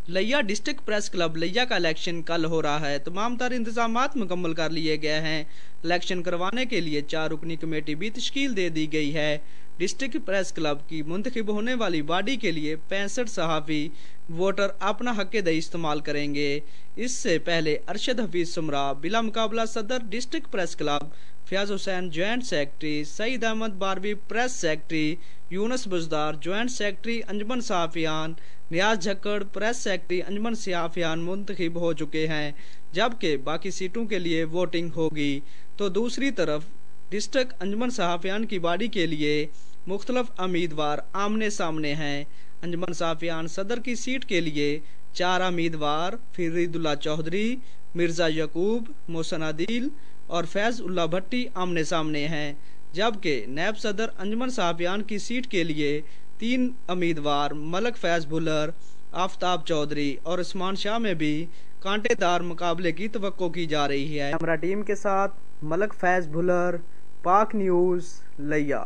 लिया district press club लिया का इलेक्शन कल हो रहा है। तमाम तर इंतजामात मुकम्मल कर लिए गए हैं। इलेक्शन करवाने के लिए 4 रुकनी कमेटी भी तश्कील दे दी गई है। डिस्ट्रिक्ट प्रेस क्लब की मुंतखब होने वाली बॉडी के लिए 65 सहाफ़ी वोटर अपना हक दई इस्तेमाल करेंगे। इससे पहले अरशद हफीज सुमरा बिला मुकाबला सदर district press club, Fayyaz Hussain joint secretary, Saeed Ahmed Barvi press secretary, Younas Buzdar joint secretary Anjuman Sahafiyan, Niaz Jhakkar press secretary Anjuman Sahafiyan मुंतखब हो चुके हैं, जबकि बाकी सीटों के लिए वोटिंग होगी। तो दूसरी तरफ डिस्ट्रिक्ट अंजुमन सहाफ़ियान की बॉडी के लिए मुख्तलिफ उम्मीदवार आमने सामने हैं। अंजुमन सहाफ़ियान सदर की सीट के लिए 4 उम्मीदवार फरीदुल्लाह चौधरी, मिर्ज़ा यकूब, मोहसन आदिल और फैज़ उल्लाह भट्टी आमने सामने हैं, जबकि नायब सदर अंजुमन सहाफ़ियान की सीट के लिए 3 उम्मीदवार मलक फैज़ भुल्लर, आफ्ताब चौधरी और उस्मान शाह में भी कांटेदार मुकाबले की तवक्को की जा रही है। हमारा टीम के साथ मलक फैज़ भुल्लर, पाक न्यूज़ लिया।